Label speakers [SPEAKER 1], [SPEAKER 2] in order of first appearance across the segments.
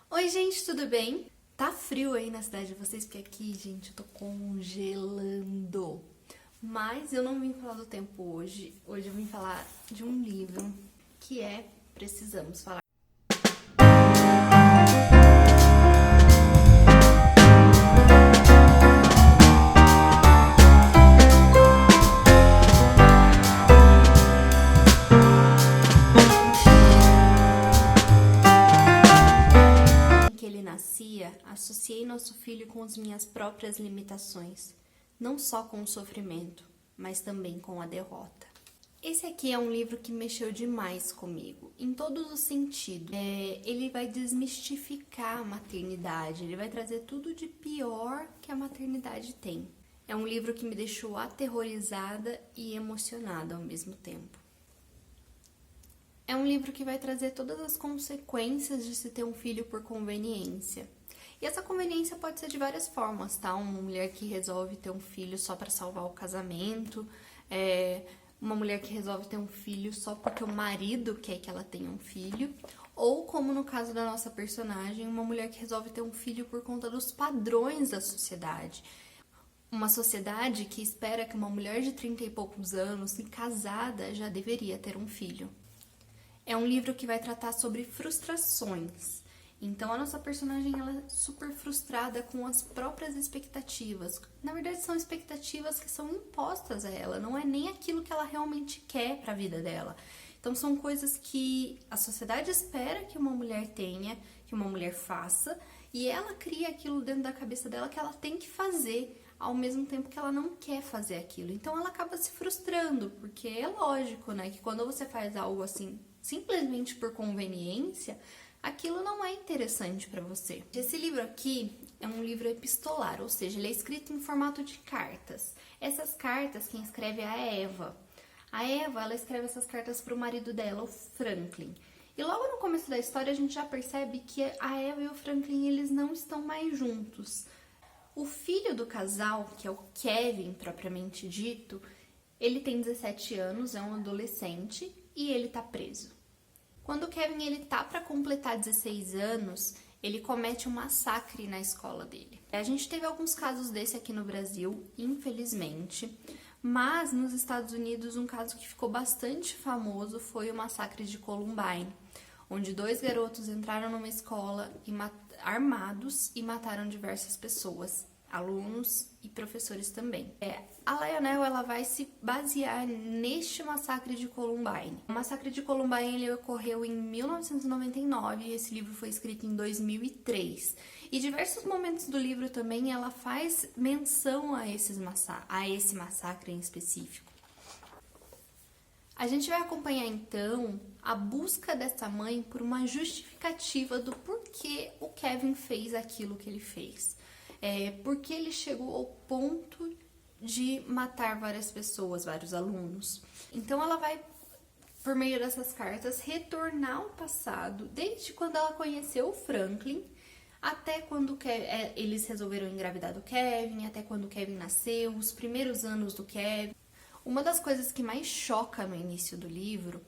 [SPEAKER 1] Oi, gente, tudo bem? Tá frio aí na cidade de vocês? Porque aqui, gente, eu tô congelando. Mas eu não vim falar do tempo hoje. Hoje eu vim falar de um livro que é Precisamos Falar. Que ele nascia, associei nosso filho com as minhas próprias limitações, não só com o sofrimento, mas também com a derrota. Esse aqui é um livro que mexeu demais comigo, em todos os sentidos. Ele vai desmistificar a maternidade, ele vai trazer tudo de pior que a maternidade tem. É um livro que me deixou aterrorizada e emocionada ao mesmo tempo. É um livro que vai trazer todas as consequências de se ter um filho por conveniência. E essa conveniência pode ser de várias formas, tá? Uma mulher que resolve ter um filho só para salvar o casamento, uma mulher que resolve ter um filho só porque o marido quer que ela tenha um filho, ou como no caso da nossa personagem, uma mulher que resolve ter um filho por conta dos padrões da sociedade. Uma sociedade que espera que uma mulher de 30 e poucos anos, casada, já deveria ter um filho. É um livro que vai tratar sobre frustrações. Então, a nossa personagem ela é super frustrada com as próprias expectativas. Na verdade, são expectativas que são impostas a ela, não é nem aquilo que ela realmente quer para a vida dela. Então, são coisas que a sociedade espera que uma mulher tenha, que uma mulher faça, e ela cria aquilo dentro da cabeça dela que ela tem que fazer, ao mesmo tempo que ela não quer fazer aquilo. Então, ela acaba se frustrando, porque é lógico, né, que quando você faz algo assim, simplesmente por conveniência, aquilo não é interessante para você. Esse livro aqui é um livro epistolar, ou seja, ele é escrito em formato de cartas. Essas cartas, quem escreve é a Eva. A Eva, ela escreve essas cartas para o marido dela, o Franklin. E logo no começo da história, a gente já percebe que a Eva e o Franklin, eles não estão mais juntos. O filho do casal, que é o Kevin, propriamente dito, ele tem 17 anos, é um adolescente e ele tá preso. Quando o Kevin ele tá para completar 16 anos, ele comete um massacre na escola dele. A gente teve alguns casos desse aqui no Brasil, infelizmente, mas nos Estados Unidos um caso que ficou bastante famoso foi o massacre de Columbine, onde 2 garotos entraram numa escola armados e mataram diversas pessoas, alunos e professores também. A Lionel ela vai se basear neste massacre de Columbine. O massacre de Columbine ele ocorreu em 1999 e esse livro foi escrito em 2003. E diversos momentos do livro também ela faz menção a esse massacre em específico. A gente vai acompanhar então a busca dessa mãe por uma justificativa do porquê o Kevin fez aquilo que ele fez. Porque ele chegou ao ponto de matar várias pessoas, vários alunos. Então ela vai, por meio dessas cartas, retornar ao passado, desde quando ela conheceu o Franklin, até quando eles resolveram engravidar do Kevin, até quando o Kevin nasceu, os primeiros anos do Kevin. Uma das coisas que mais choca no início do livro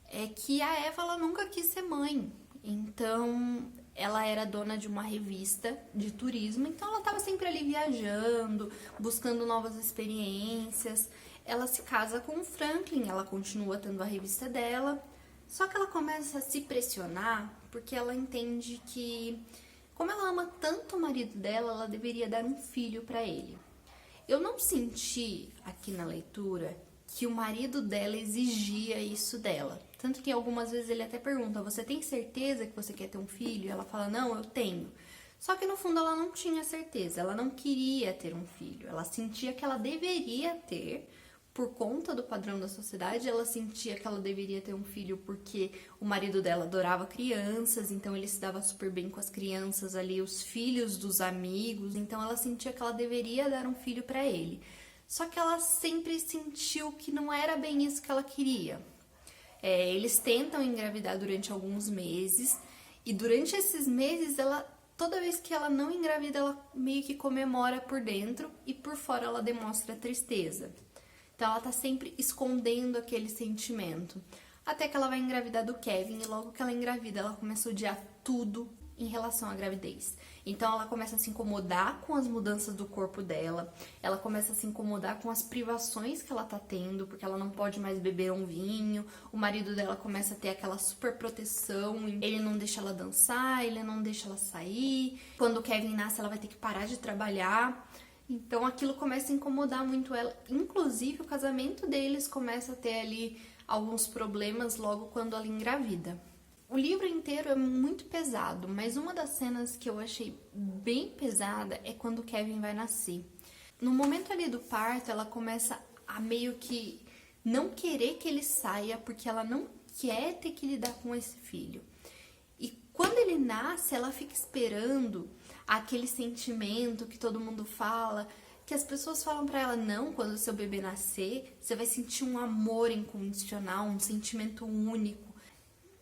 [SPEAKER 1] é que a Eva ela nunca quis ser mãe. Então, ela era dona de uma revista de turismo, então ela estava sempre ali viajando, buscando novas experiências. Ela se casa com o Franklin, ela continua tendo a revista dela, só que ela começa a se pressionar porque ela entende que, como ela ama tanto o marido dela, ela deveria dar um filho para ele. Eu não senti aqui na leitura que o marido dela exigia isso dela. Tanto que algumas vezes ele até pergunta, você tem certeza que você quer ter um filho? E ela fala, não, eu tenho. Só que no fundo ela não tinha certeza, ela não queria ter um filho. Ela sentia que ela deveria ter, por conta do padrão da sociedade, ela sentia que ela deveria ter um filho porque o marido dela adorava crianças, então ele se dava super bem com as crianças ali, os filhos dos amigos, então ela sentia que ela deveria dar um filho para ele. Só que ela sempre sentiu que não era bem isso que ela queria. Eles tentam engravidar durante alguns meses, e durante esses meses, toda vez que ela não engravida, ela meio que comemora por dentro e por fora ela demonstra tristeza. Então ela tá sempre escondendo aquele sentimento. Até que ela vai engravidar do Kevin e logo que ela engravida, ela começa a odiar tudo em relação à gravidez. Então ela começa a se incomodar com as mudanças do corpo dela, ela começa a se incomodar com as privações que ela tá tendo, porque ela não pode mais beber um vinho, o marido dela começa a ter aquela super proteção, ele não deixa ela dançar, ele não deixa ela sair, quando o Kevin nasce ela vai ter que parar de trabalhar, então aquilo começa a incomodar muito ela, inclusive o casamento deles começa a ter ali alguns problemas logo quando ela engravida. O livro inteiro é muito pesado, mas uma das cenas que eu achei bem pesada é quando o Kevin vai nascer. No momento ali do parto, ela começa a meio que não querer que ele saia, porque ela não quer ter que lidar com esse filho. E quando ele nasce, ela fica esperando aquele sentimento que todo mundo fala, que as pessoas falam pra ela, não, quando o seu bebê nascer, você vai sentir um amor incondicional, um sentimento único.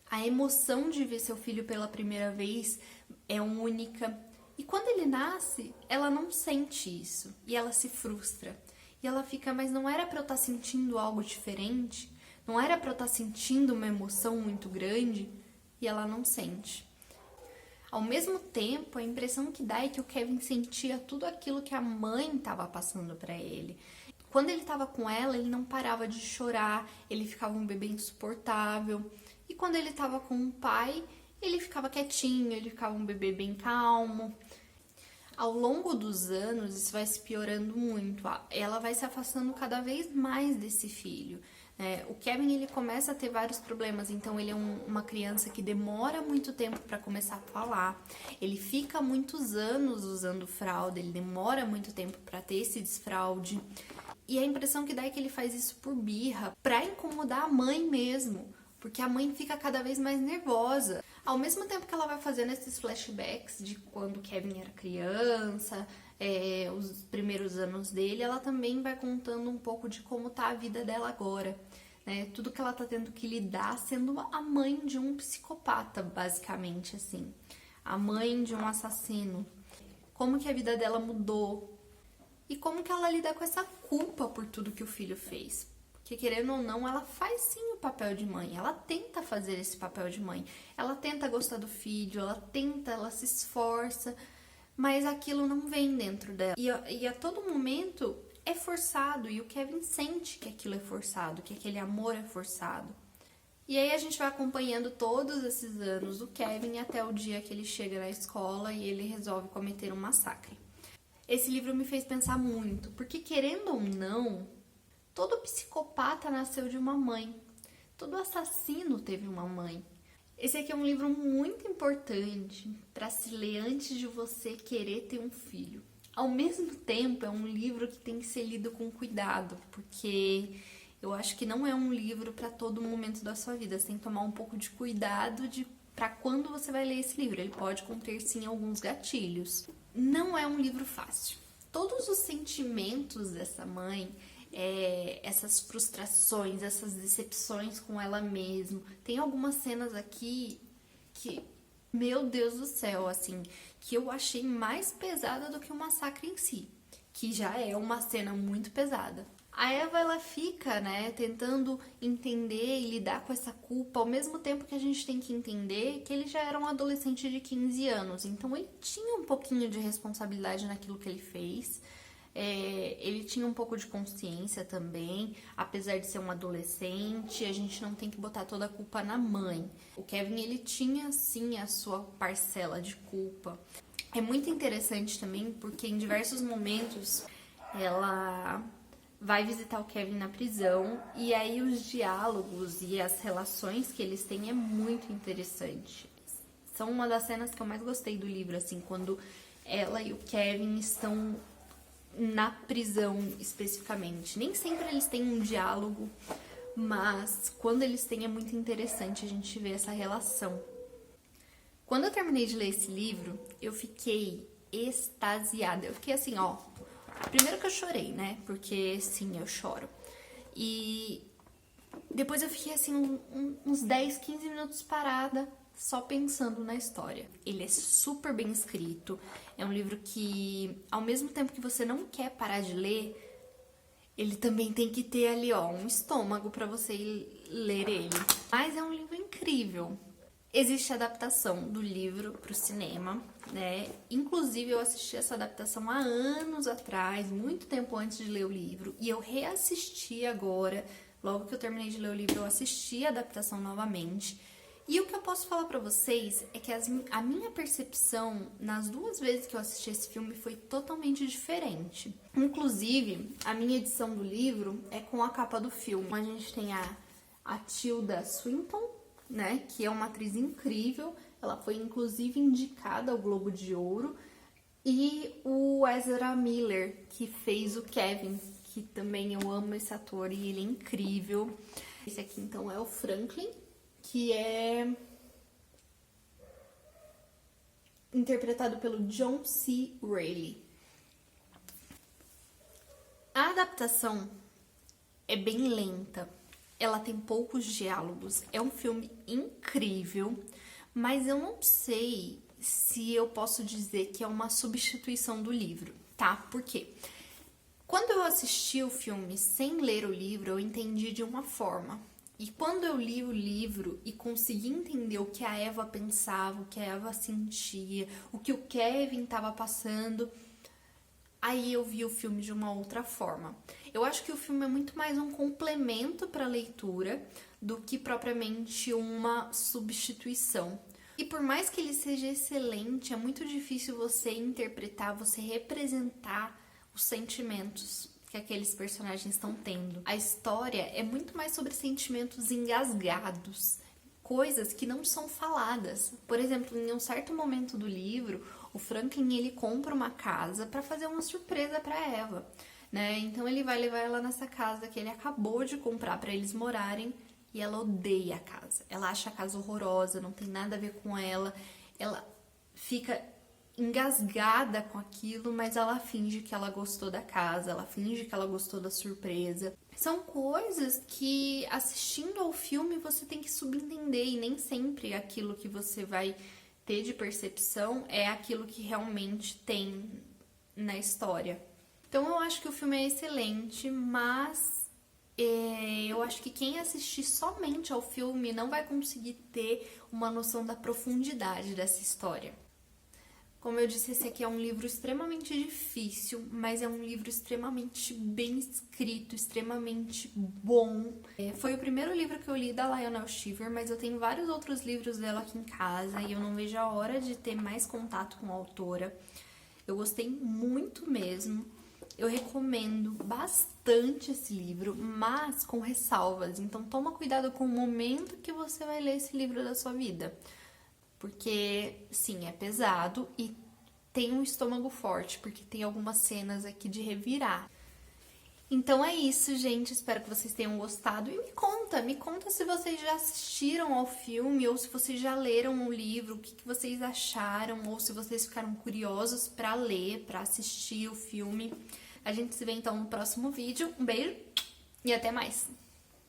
[SPEAKER 1] A emoção de ver seu filho pela primeira vez é única. E quando ele nasce, ela não sente isso. E ela se frustra. E ela fica, mas não era pra eu estar sentindo algo diferente? Não era pra eu estar sentindo uma emoção muito grande? E ela não sente. Ao mesmo tempo, a impressão que dá é que o Kevin sentia tudo aquilo que a mãe estava passando pra ele. Quando ele estava com ela, ele não parava de chorar, ele ficava um bebê insuportável. E quando ele estava com o pai, ele ficava quietinho, ele ficava um bebê bem calmo. Ao longo dos anos, isso vai se piorando muito. Ela vai se afastando cada vez mais desse filho. O Kevin, ele começa a ter vários problemas, então ele é uma criança que demora muito tempo para começar a falar. Ele fica muitos anos usando fralda, ele demora muito tempo para ter esse desfraude. E a impressão que dá é que ele faz isso por birra, para incomodar a mãe mesmo. Porque a mãe fica cada vez mais nervosa. Ao mesmo tempo que ela vai fazendo esses flashbacks de quando Kevin era criança, os primeiros anos dele, ela também vai contando um pouco de como tá a vida dela agora. Tudo que ela tá tendo que lidar sendo a mãe de um psicopata, basicamente, assim. A mãe de um assassino. Como que a vida dela mudou. E como que ela lida com essa culpa por tudo que o filho fez. Porque, querendo ou não, ela faz sim o papel de mãe, ela tenta fazer esse papel de mãe, ela tenta gostar do filho, ela se esforça, mas aquilo não vem dentro dela. E a todo momento é forçado, e o Kevin sente que aquilo é forçado, que aquele amor é forçado. E aí a gente vai acompanhando todos esses anos do Kevin até o dia que ele chega na escola e ele resolve cometer um massacre. Esse livro me fez pensar muito, porque querendo ou não, todo psicopata nasceu de uma mãe. Todo assassino teve uma mãe. Esse aqui é um livro muito importante para se ler antes de você querer ter um filho. Ao mesmo tempo, é um livro que tem que ser lido com cuidado, porque eu acho que não é um livro para todo momento da sua vida. Você tem que tomar um pouco de cuidado para quando você vai ler esse livro. Ele pode conter, sim, alguns gatilhos. Não é um livro fácil. Todos os sentimentos dessa mãe, essas frustrações, essas decepções com ela mesma. Tem algumas cenas aqui que, meu Deus do céu, assim, que eu achei mais pesada do que o massacre em si, que já é uma cena muito pesada. A Eva, ela fica, tentando entender e lidar com essa culpa, ao mesmo tempo que a gente tem que entender que ele já era um adolescente de 15 anos, então ele tinha um pouquinho de responsabilidade naquilo que ele fez. Ele tinha um pouco de consciência também, apesar de ser um adolescente, a gente não tem que botar toda a culpa na mãe. O Kevin, ele tinha sim a sua parcela de culpa. É muito interessante também porque em diversos momentos ela vai visitar o Kevin na prisão e aí os diálogos e as relações que eles têm é muito interessante. São uma das cenas que eu mais gostei do livro, assim, quando ela e o Kevin estão na prisão especificamente. Nem sempre eles têm um diálogo, mas quando eles têm é muito interessante a gente ver essa relação. Quando eu terminei de ler esse livro, eu fiquei extasiada. Eu fiquei assim, primeiro que eu chorei, porque sim, eu choro. E depois eu fiquei assim uns 10, 15 minutos parada, só pensando na história. Ele é super bem escrito, é um livro que, ao mesmo tempo que você não quer parar de ler, ele também tem que ter ali, um estômago pra você ler ele. Mas é um livro incrível. Existe a adaptação do livro para o cinema, né? Inclusive, eu assisti essa adaptação há anos atrás, muito tempo antes de ler o livro, e eu reassisti agora, logo que eu terminei de ler o livro, eu assisti a adaptação novamente. E o que eu posso falar pra vocês é que a minha percepção nas 2 vezes que eu assisti esse filme foi totalmente diferente. Inclusive, a minha edição do livro é com a capa do filme. A gente tem a Tilda Swinton, né, que é uma atriz incrível. Ela foi inclusive indicada ao Globo de Ouro. E o Ezra Miller, que fez o Kevin, que também eu amo esse ator e ele é incrível. Esse aqui então é o Franklin, que é interpretado pelo John C. Reilly. A adaptação é bem lenta, ela tem poucos diálogos, é um filme incrível, mas eu não sei se eu posso dizer que é uma substituição do livro, tá? Por quê? Quando eu assisti o filme sem ler o livro, eu entendi de uma forma. E quando eu li o livro e consegui entender o que a Eva pensava, o que a Eva sentia, o que o Kevin estava passando, aí eu vi o filme de uma outra forma. Eu acho que o filme é muito mais um complemento para a leitura do que propriamente uma substituição. E por mais que ele seja excelente, é muito difícil você interpretar, você representar os sentimentos que aqueles personagens estão tendo. A história é muito mais sobre sentimentos engasgados, coisas que não são faladas. Por exemplo, em um certo momento do livro, o Franklin ele compra uma casa para fazer uma surpresa para Eva, né? Então ele vai levar ela nessa casa que ele acabou de comprar para eles morarem e ela odeia a casa. Ela acha a casa horrorosa, não tem nada a ver com ela. Ela fica engasgada com aquilo, mas ela finge que ela gostou da casa, ela finge que ela gostou da surpresa. São coisas que assistindo ao filme você tem que subentender e nem sempre aquilo que você vai ter de percepção é aquilo que realmente tem na história. Então eu acho que o filme é excelente, mas eu acho que quem assistir somente ao filme não vai conseguir ter uma noção da profundidade dessa história. Como eu disse, esse aqui é um livro extremamente difícil, mas é um livro extremamente bem escrito, extremamente bom. Foi o primeiro livro que eu li da Lionel Shriver, mas eu tenho vários outros livros dela aqui em casa e eu não vejo a hora de ter mais contato com a autora. Eu gostei muito mesmo. Eu recomendo bastante esse livro, mas com ressalvas. Então toma cuidado com o momento que você vai ler esse livro da sua vida. Porque, sim, é pesado e tem um estômago forte, porque tem algumas cenas aqui de revirar. Então é isso, gente. Espero que vocês tenham gostado. E me conta se vocês já assistiram ao filme ou se vocês já leram o livro, o que vocês acharam, ou se vocês ficaram curiosos para ler, para assistir o filme. A gente se vê então no próximo vídeo. Um beijo e até mais!